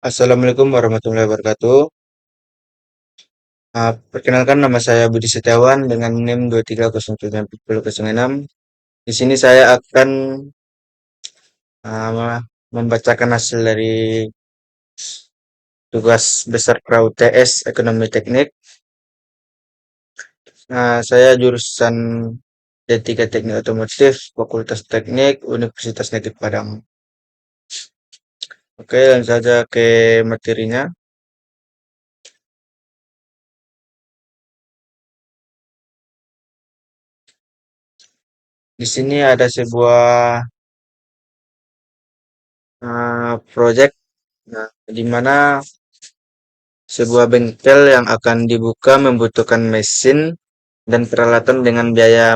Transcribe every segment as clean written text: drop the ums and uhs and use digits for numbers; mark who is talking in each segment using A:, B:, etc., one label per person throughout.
A: Assalamualaikum warahmatullahi wabarakatuh. Perkenalkan nama saya Budi Setiawan dengan NIM 23074006. Di sini saya akan membacakan hasil dari tugas besar perahu TS Ekonomi Teknik. Saya jurusan D3 Teknik Otomotif, Fakultas Teknik, Universitas Negeri Padang. Oke, langsung saja ke materinya. Di sini ada sebuah project, di mana sebuah bengkel yang akan dibuka membutuhkan mesin dan peralatan dengan biaya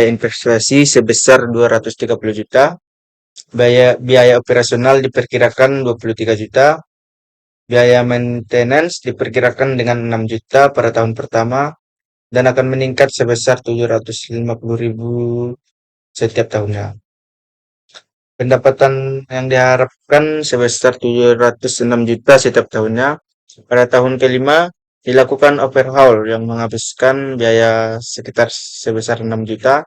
A: investasi sebesar 230 juta. Biaya operasional diperkirakan 23 juta. Biaya maintenance diperkirakan dengan 6 juta pada tahun pertama dan akan meningkat sebesar 750.000 setiap tahunnya. Pendapatan yang diharapkan sebesar 706 juta setiap tahunnya. Pada tahun kelima, dilakukan overhaul yang menghabiskan biaya sekitar sebesar 6 juta.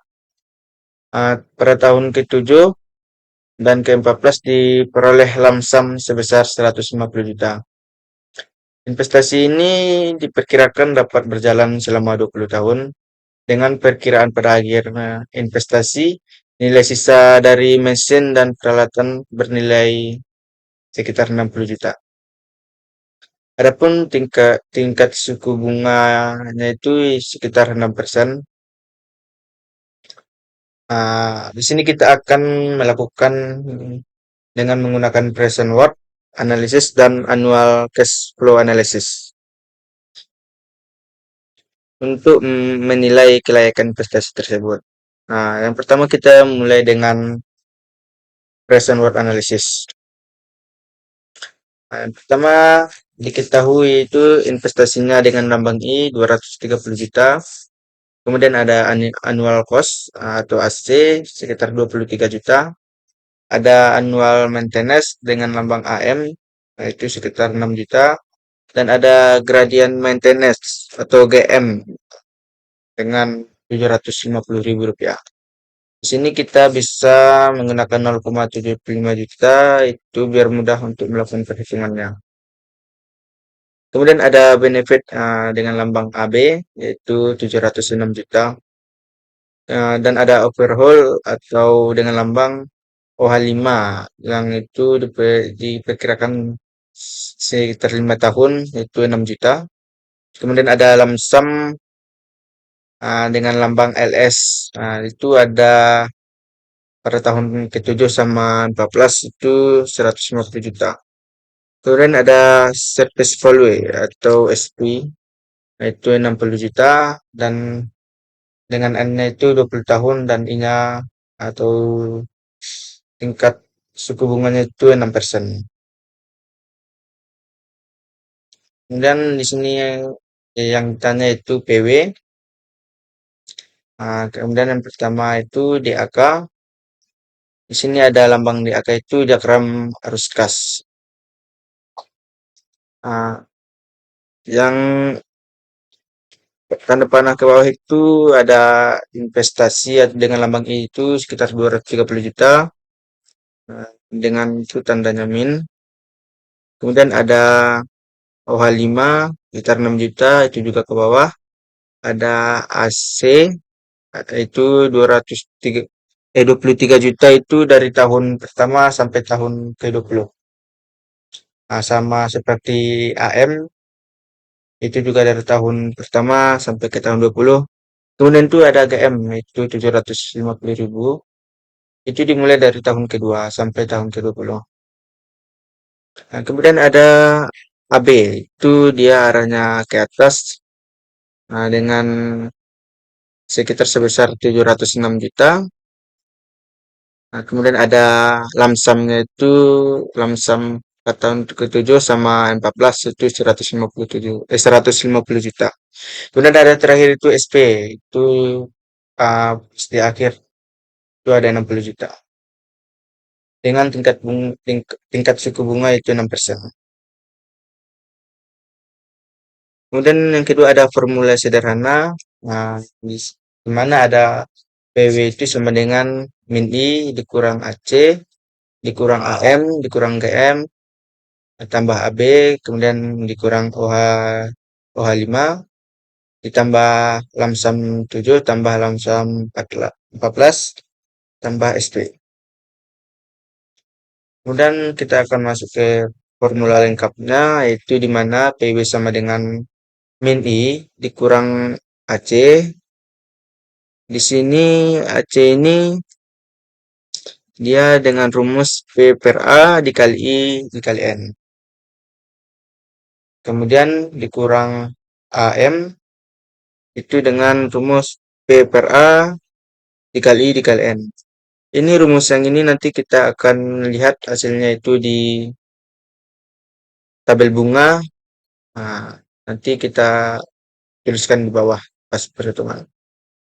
A: Pada tahun ketujuh dan ke-14 diperoleh lamsam sebesar 150 juta. Investasi ini diperkirakan dapat berjalan selama 20 tahun dengan perkiraan pada akhirnya investasi nilai sisa dari mesin dan peralatan bernilai sekitar 60 juta. Adapun tingkat tingkat suku bunganya itu sekitar 6%. Di sini kita akan melakukan dengan menggunakan present worth analysis dan annual cash flow analysis untuk menilai kelayakan investasi tersebut. Yang pertama kita mulai dengan present worth analysis. Yang pertama diketahui itu investasinya dengan lambang I 230 juta. Kemudian ada annual cost atau AC sekitar 23 juta. Ada annual maintenance dengan lambang AM yaitu sekitar 6 juta. Dan ada gradient maintenance atau GM dengan 750.000 rupiah. Di sini kita bisa menggunakan 0,75 juta itu biar mudah untuk melakukan perhitungannya. Kemudian ada benefit dengan lambang AB yaitu 706 juta. Dan ada overhaul atau dengan lambang OH5 yang itu diperkirakan sekitar 5 tahun yaitu 6 juta. Kemudian ada lamsam dengan lambang LS. Itu ada pada tahun ke-7 sama 14 itu 150 juta. Kemudian ada service value atau SP itu 60 juta dan dengan N-nya itu 20 tahun dan I-nya atau tingkat suku bunganya itu 6%. Kemudian di sini yang ditanya itu PW. Kemudian yang pertama itu DAK. Di sini ada lambang DAK itu diagram arus kas. Ah, yang tanda panah ke bawah itu ada investasi dengan lambang I itu sekitar 230 juta. Dengan itu tandanya min. Kemudian ada OH5 sekitar 6 juta itu juga ke bawah. Ada AC itu 23 juta itu dari tahun pertama sampai tahun ke-20. Sama seperti AM itu juga dari tahun pertama sampai ke tahun 20. Kemudian itu ada GM itu 750.000. Itu dimulai dari tahun kedua sampai tahun ke-20. Kemudian ada AB itu dia arahnya ke atas dengan sekitar sebesar 706 juta. Kemudian ada lamsamnya itu lamsam tahun ke-7 sama 14 itu 150 juta. Kemudian ada terakhir itu SP itu di akhir itu ada 60 juta. dengan tingkat suku bunga itu 6%. Kemudian yang kedua ada formula sederhana, nah, di mana ada PW itu sama dengan min I dikurang AC, dikurang AM, dikurang GM, tambah AB, kemudian dikurang OH5, ditambah lamsam 7, tambah lamsam 14, tambah SP. Kemudian kita akan masuk ke formula lengkapnya, yaitu di mana PW sama dengan min I dikurang AC. Di sini AC ini dia dengan rumus P per A dikali I dikali N. Kemudian dikurang AM itu dengan rumus P per A dikali I dikali N. Ini rumus yang ini nanti kita akan lihat hasilnya itu di tabel bunga. Nah, nanti kita tuliskan di bawah pas perhitungan.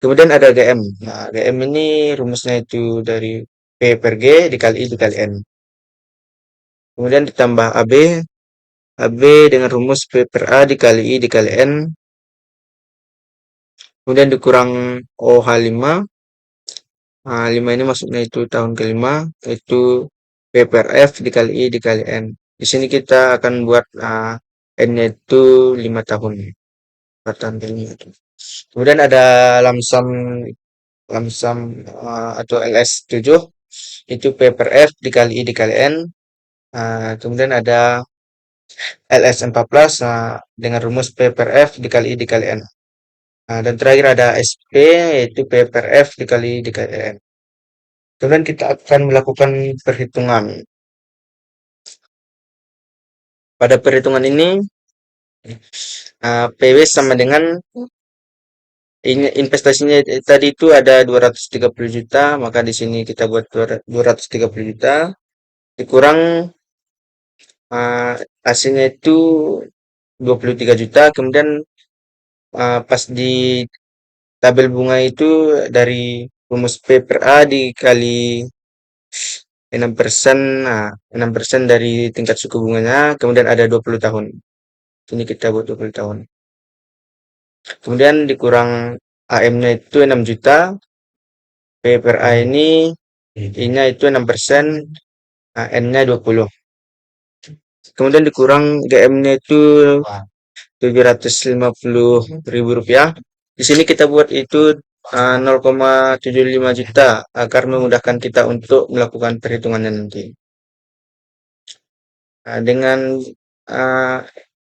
A: Kemudian ada GM. Nah, GM ini rumusnya itu dari P per G dikali I dikali N. Kemudian ditambah AB. AB dengan rumus P per A dikali I dikali N. Kemudian dikurang OH5. Nah, 5 ini maksudnya itu tahun kelima. Itu P per F dikali I dikali N. Di sini kita akan buat N-nya itu 5 tahun. Tahun kelima. Kemudian ada lamsam lamsam atau LS7 itu P per F dikali I dikali N. Kemudian ada LS14 dengan rumus P per F dikali I dikali N. Dan terakhir ada SP yaitu P per F dikali I dikali N. Kemudian kita akan melakukan perhitungan. Pada perhitungan ini PW sama dengan investasinya tadi itu ada 230 juta, maka di sini kita buat 230 juta dikurang hasilnya itu 23 juta, kemudian pas di tabel bunga itu dari rumus P per A dikali 6%, 6% dari tingkat suku bunganya, kemudian ada 20 tahun. Ini kita buat 20 tahun. Kemudian dikurang AM-nya itu 6 juta, P per A ini I-nya itu 6%, N-nya 20. Kemudian dikurang GM-nya itu 750.000 rupiah. Di sini kita buat itu 0,75 juta agar memudahkan kita untuk melakukan perhitungannya nanti. Dengan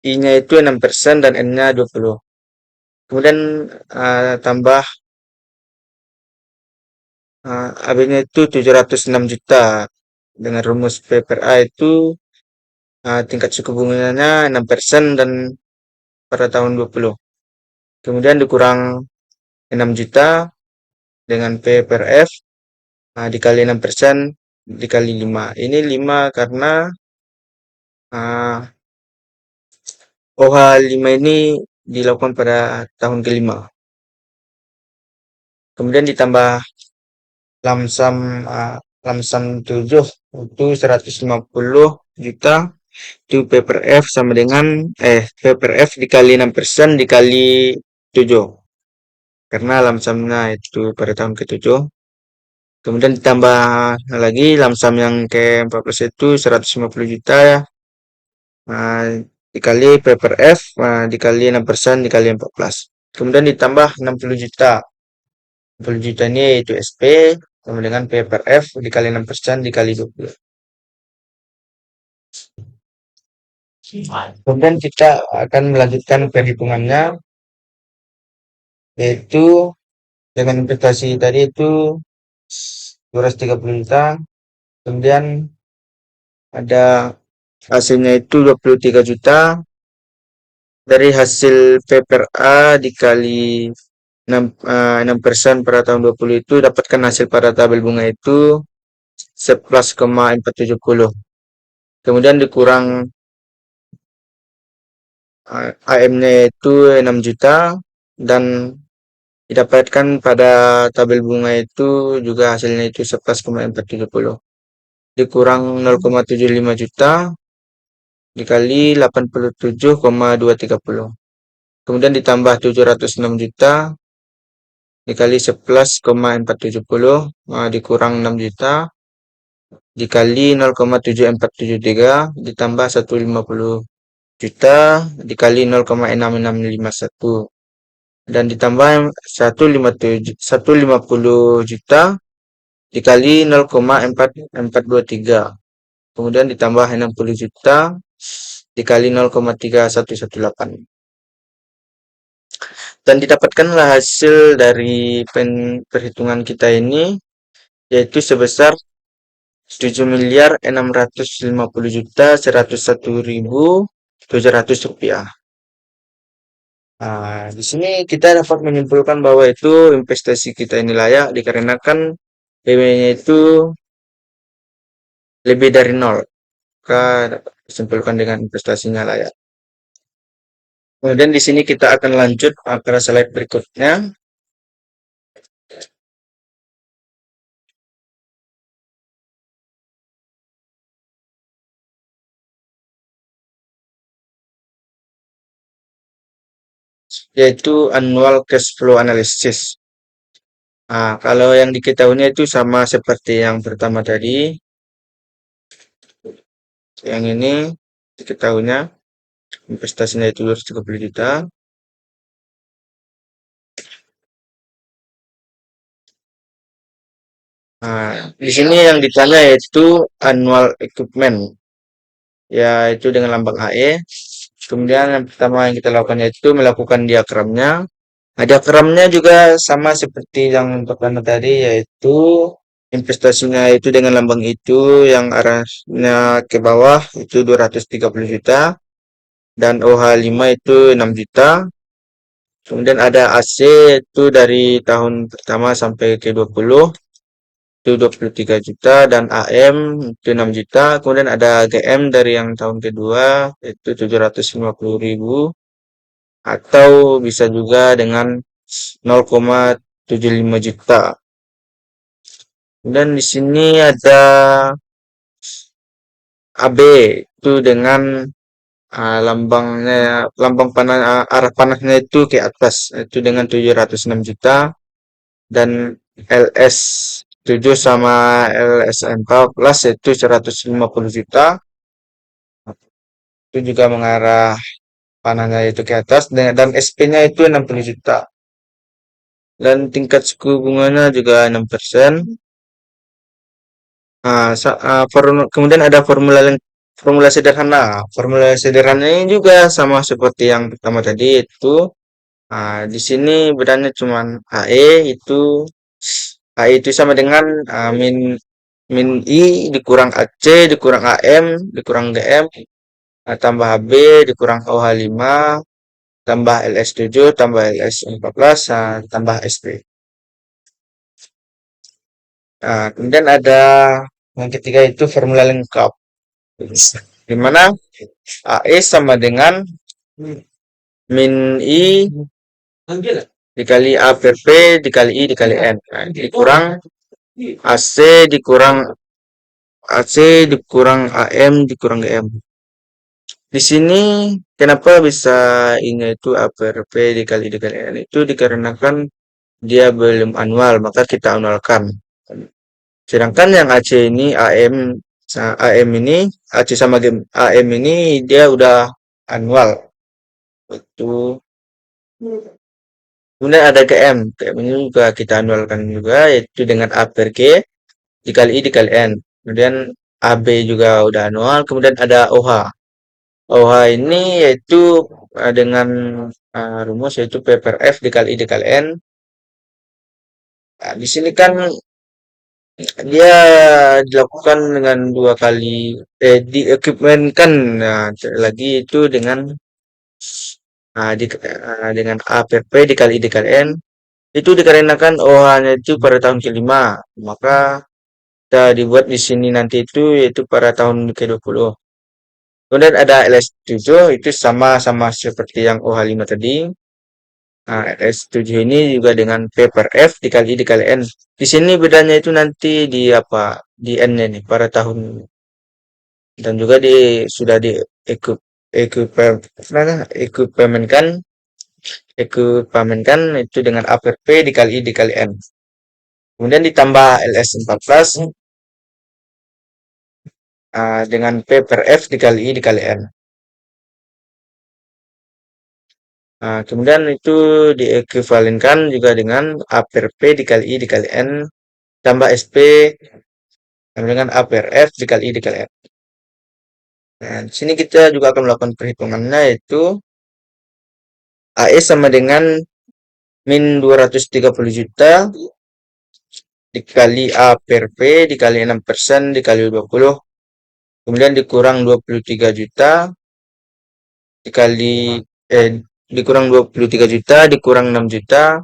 A: I-nya itu 6% dan N-nya 20. Kemudian tambah AB-nya itu 706 juta. Dengan rumus P per A itu tingkat suku bunganya 6% dan pada tahun 20. Kemudian dikurang 6 juta dengan P per F dikali 6% dikali 5. Ini 5 karena OH5 ini dilakukan pada tahun kelima. Kemudian ditambah lamsam 7 itu 150 juta. Itu P per F sama dengan P per F dikali 6% dikali 7. Karena lamsamnya itu pada tahun ke-7. Kemudian ditambah lagi lamsam yang ke-14 itu 150 juta ya. Dikali P per F dikali 6% dikali 14. Kemudian ditambah 60 juta. 60 juta ini yaitu SP sama dengan P per F dikali 6% dikali 20. Kemudian kita akan melanjutkan perhitungannya, yaitu dengan investasi tadi itu 230 juta, kemudian ada hasilnya itu 23 juta dari hasil P per A dikali 6% pada tahun 20 itu dapatkan hasil pada tabel bunga itu 11,470. Kemudian dikurang AM-nya itu 6 juta dan didapatkan pada tabel bunga itu juga hasilnya itu 11,470. dikurang 0,75 juta dikali 87,230. Kemudian ditambah 706 juta dikali 11,470 dikurang 6 juta dikali 0,7473 ditambah 150 juta dikali 0,6651 dan ditambah 150 juta dikali 0,4423. Kemudian ditambah 60 juta dikali 0,3118. Dan didapatkanlah hasil dari perhitungan kita ini yaitu sebesar 7.650.101.700 rupiah. Nah, di sini kita dapat menyimpulkan bahwa itu investasi kita ini layak dikarenakan PB-nya itu lebih dari nol. Maka dapat disimpulkan dengan investasinya layak. Kemudian di sini kita akan lanjut ke slide berikutnya. Yaitu annual cash flow analysis. Nah, kalau yang diketahuinya itu sama seperti yang pertama tadi. Yang ini diketahuinya investasinya itu 230 juta. Nah, di sini yang ditanya yaitu annual equipment, yaitu dengan lambang AE. Kemudian yang pertama yang kita lakukan yaitu melakukan diagramnya. Nah, diagramnya juga sama seperti yang pertama tadi, yaitu investasinya itu dengan lambang itu yang arahnya ke bawah itu 230 juta dan OH5 itu 6 juta. Kemudian ada AC itu dari tahun pertama sampai ke 20 itu 23 juta dan AM itu 6 juta. Kemudian ada GM dari yang tahun kedua itu 750.000 atau bisa juga dengan 0,75 juta. Dan di sini ada AB itu dengan lambang panah, arah panahnya itu ke atas itu dengan 706 juta dan LS 7 sama LS4 plus itu 150 juta itu juga mengarah panahnya itu ke atas dan SP-nya itu 60 juta dan tingkat suku bunganya juga 6%. Kemudian ada formula sederhana. Formula sederhana ini juga sama seperti yang pertama tadi itu. Di sini bedanya cuma AE itu sama dengan min I dikurang AC dikurang AM dikurang DM tambah HB dikurang OH5 tambah LS7 tambah LS14 tambah SP. Kemudian ada yang ketiga itu formula lengkap. Di mana AE sama dengan min I dikali A per P dikali I dikali N. Dikurang AC dikurang AM dikurang GM. Di sini kenapa bisa ini itu A per P dikali N itu dikarenakan dia belum annual maka kita annualkan. Sedangkan yang AM ini AC sama AM ini dia udah annual. Itu kemudian ada GM ini juga kita annualkan juga yaitu dengan A per G dikali I dikali N. Kemudian AB juga udah annual. Kemudian ada OH. OH ini yaitu dengan rumus yaitu P per F dikali I dikali N. Nah, di sini kan dia dilakukan dengan dua kali diequipmentkan lagi itu dengan dengan A per P dikali I dikali N itu dikarenakan OH-nya itu pada tahun kelima maka kita dibuat di sini nanti itu yaitu pada tahun ke-20. Kemudian ada LS7 itu sama seperti yang OH5 tadi. LS7 ini juga dengan P per F dikali I dikali N. Di sini bedanya itu nanti di apa? di N-nya nih pada tahun, dan juga sudah di equip equip equipmentkan equipmentkan itu dengan A per P dikali I dikali N. Kemudian ditambah LS14 dengan P per F dikali I dikali N. Kemudian itu diekuivalenkan juga dengan A per P dikali I dikali N tambah SP sama dengan A per F dikali I dikali N. Nah, di sini kita juga akan melakukan perhitungannya, yaitu AE sama dengan min 230 juta dikali A per P dikali 6% dikali 20, kemudian dikurang 23 juta dikali dikurang 23 juta dikurang 6 juta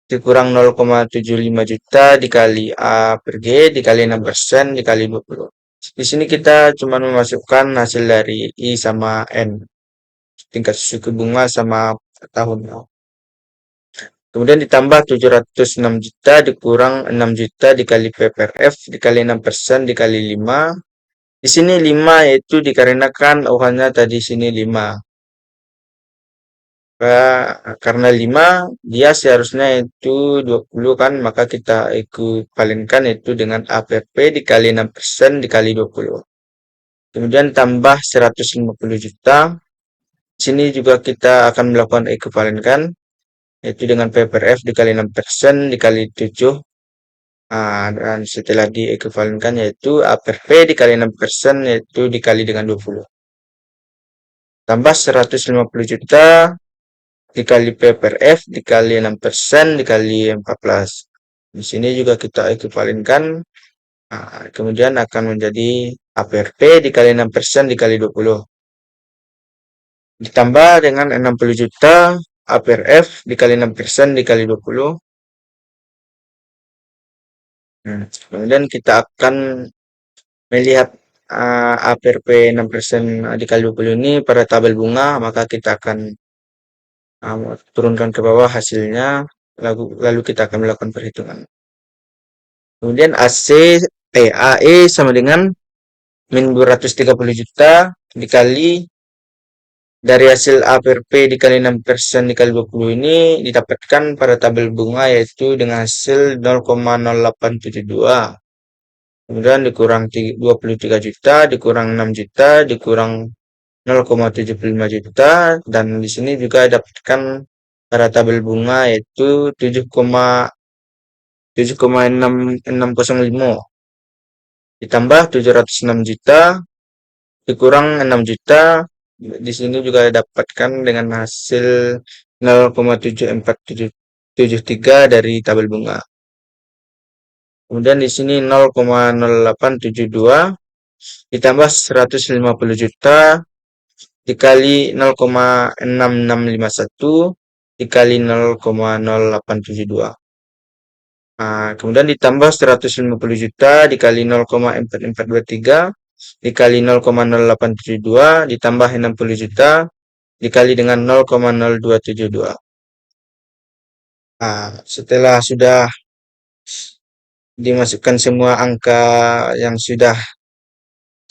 A: dikurang 0,75 juta dikali A per G dikali 6% dikali 20. Di sini kita cuma memasukkan hasil dari I sama N, tingkat suku bunga sama tahun. Kemudian ditambah 706 juta dikurang 6 juta dikali P per F dikali 6% dikali 5. Di sini 5 yaitu dikarenakan OH-nya tadi sini 5. Karena 5 dia seharusnya itu 20 kan, maka kita ekuivalenkan itu dengan A per P dikali 6% dikali 20. Kemudian tambah 150 juta. Di sini juga kita akan melakukan ekuivalenkan yaitu dengan P per F dikali 6% dikali 7. Dan setelah diekuivalenkan yaitu A per P dikali 6% yaitu dikali dengan 20. Tambah 150 juta dikali P per F dikali 6% dikali 14. Di sini juga kita ekuivalenkan. Kemudian akan menjadi A per P dikali 6% dikali 20. Ditambah dengan 60 juta A per F dikali 6% dikali 20. Kemudian kita akan melihat A per P 6% dikali 20 ini pada tabel bunga, maka kita akan turunkan ke bawah hasilnya, lalu kita akan melakukan perhitungan. Kemudian AE sama dengan min 230 juta dikali dari hasil A per P dikali 6% dikali 20 ini didapatkan pada tabel bunga, yaitu dengan hasil 0,0872. Kemudian dikurang 23 juta, dikurang 6 juta, dikurang 0,75 juta, dan di sini juga dapatkan pada tabel bunga yaitu 7,6605 ditambah 706 juta dikurang 6 juta. Di sini juga dapatkan dengan hasil 0,7473 dari tabel bunga. Kemudian di sini 0,0872 ditambah 150 juta dikali 0,6651 dikali 0,0872. Kemudian ditambah 150 juta dikali 0,4423 dikali 0,0872 ditambah 60 juta dikali dengan 0,0272. Setelah sudah dimasukkan semua angka yang sudah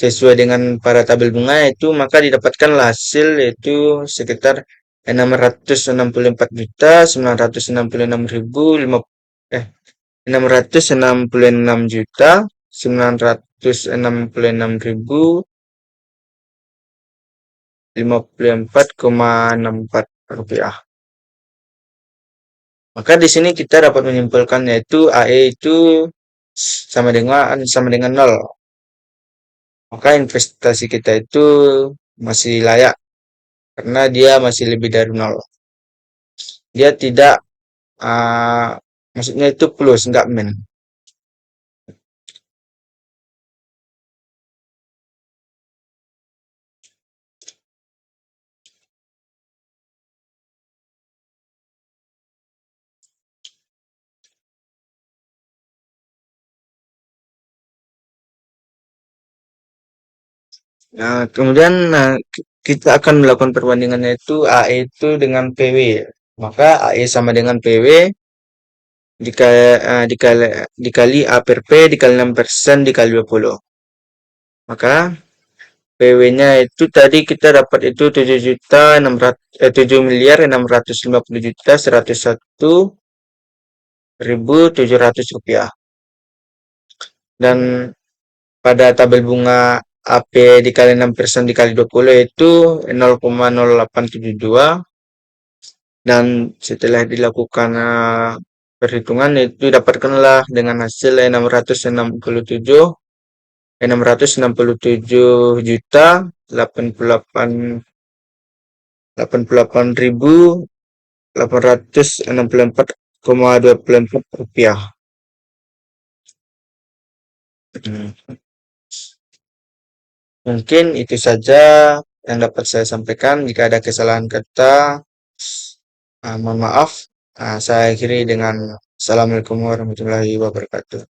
A: sesuai dengan para tabel bunga itu, maka didapatkanlah hasil yaitu sekitar 664 juta 666 juta 966.054,64 rupiah. Maka di sini kita dapat menyimpulkan yaitu AE itu sama dengan 0. Maka investasi kita itu masih layak karena dia masih lebih dari 0. Dia tidak maksudnya itu plus, enggak min. Kemudian kita akan melakukan perbandingannya itu AE itu dengan PW. Maka AE sama dengan PW, dikali A per P dikali 6% dikali 20. Maka PW-nya itu tadi kita dapat itu 7.650.101.700 rupiah. Dan pada tabel bunga AP dikali 6% dikali 20 itu 0,0872, dan setelah dilakukan perhitungan itu dapatkanlah dengan hasil 667 juta 88.864,24 rupiah. Mungkin itu saja yang dapat saya sampaikan. Jika ada kesalahan kata, mohon maaf. Saya akhiri dengan Assalamualaikum warahmatullahi wabarakatuh.